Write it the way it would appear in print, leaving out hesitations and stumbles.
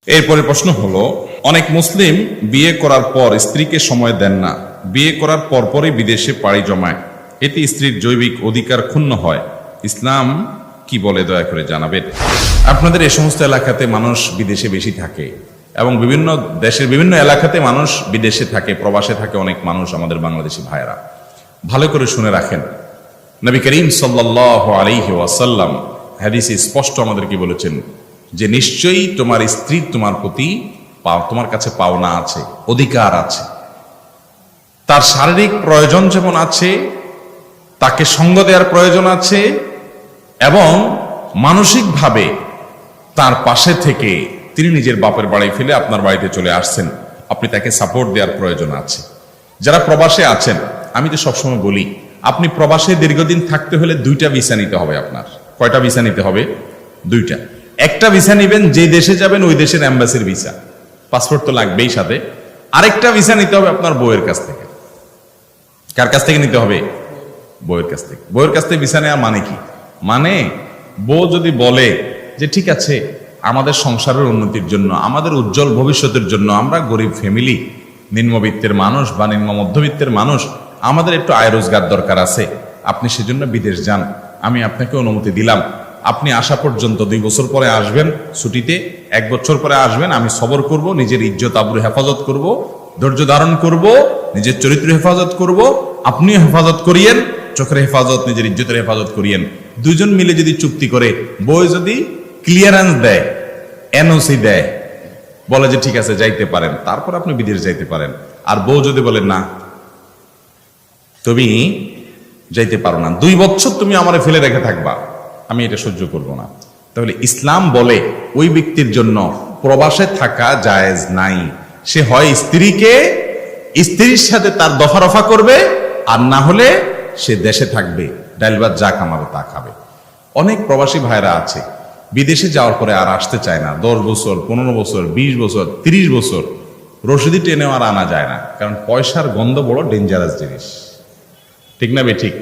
এরপরে প্রশ্ন হলো, অনেক মুসলিম বিয়ে করার পর স্ত্রীকে সময় দেন না, বিয়ে করার পরপরই বিদেশে পাড়ি জমায়, এতে স্ত্রীর জৈবিক অধিকার ক্ষুণ্ণ হয়, ইসলাম কি বলে দয়া করে জানাবেন। আপনাদের এই সমস্ত এলাকাতে মানুষ বিদেশে বেশি থাকে এবং বিভিন্ন দেশের বিভিন্ন এলাকাতে মানুষ বিদেশে থাকে, প্রবাসে থাকে অনেক মানুষ, আমাদের বাংলাদেশি ভাইয়েরা ভালো করে শুনে রাখেন। নবী করিম সাল্লাল্লাহু আলাইহি ওয়াসাল্লাম হাদিসে স্পষ্ট আমাদের কি বলেছেন যে নিশ্চয়ই তোমার স্ত্রী তোমার প্রতি তোমার কাছে পাওনা আছে, অধিকার আছে। তার শারীরিক প্রয়োজন যেমন আছে, তাকে সঙ্গ দেওয়ার প্রয়োজন আছে, এবং মানসিকভাবে তার পাশে থেকে তিনি নিজের বাপের বাড়ি ফেলে আপনার বাড়িতে চলে আসছেন, আপনি তাকে সাপোর্ট দেওয়ার প্রয়োজন আছে। যারা প্রবাসে আছেন, আমি তো সবসময় বলি, আপনি প্রবাসে দীর্ঘদিন থাকতে হলে দুইটা ভিসা নিতে হবে। আপনার কয়টা ভিসা নিতে হবে? দুইটা। একটা ভিসা নিবেন যে দেশে যাবেন ওই দেশের এম্বাসির ভিসা, পাসপোর্ট তো লাগবেই সাথে। আরেকটা ভিসা নিতে হবে আপনার বউয়ের কাছ থেকে। কার কাছ থেকে নিতে হবে? বউয়ের কাছ থেকে। বউয়ের কাছ থেকে ভিসা নেওয়া মানে কি? মানে বউ যদি বলে যে ঠিক আছে, আমাদের সংসারের উন্নতির জন্য, আমাদের উজ্জ্বল ভবিষ্যতের জন্য, আমরা গরিব ফ্যামিলি, নিম্নবিত্তের মানুষ বা নিম্ন মধ্যবিত্তের মানুষ, আমাদের একটু আয় রোজগার দরকার আছে, আপনি সেজন্য বিদেশ যান, আমি আপনাকে অনুমতি দিলাম, আপনি আসা পর্যন্ত 2 বছর পরে আসবেন ছুটিতে, 1 বছর পরে আসবেন, আমি সবর করব, নিজের ইজ্জত আবরু হেফাজত করব, ধৈর্য ধারণ করব, নিজের চরিত্র হেফাজত করব, আপনিও হেফাজত করিয়েন, চোখের হেফাজত, নিজের ইজ্জতের হেফাজত করিয়েন। দুজন মিলে যদি চুক্তি করে, বউ যদি ক্লিয়ারেন্স দেয়, এনওসি দেয়, বলে যে ঠিক আছে যাইতে পারেন, তারপর আপনি বিদেশ যাইতে পারেন। আর বউ যদি বলে না, তুমি যাইতে পারো না, 2 বছর তুমি আমারে ফেলে রেখে থাকবা, আমি এটা সহ্য করব না, তাহলে ইসলাম বলে ওই ব্যক্তির জন্য প্রবাসে থাকা জায়েজ নাই। সে হয় স্ত্রীর সাথে তার দফারফা করবে, আর না হলে সে দেশে থাকবে, ডাল ভাত যা কামাবে তা খাবে। অনেক প্রবাসী ভাইরা আছে বিদেশে যাওয়ার পরে আর আসতে চায় না, 10 বছর, 15 বছর, 20 বছর, 30 বছর রসিদি টেনেও আর আনা যায় না, কারণ পয়সার গন্ধ বড় ডেঞ্জারাস জিনিস। ঠিক না বে ঠিক?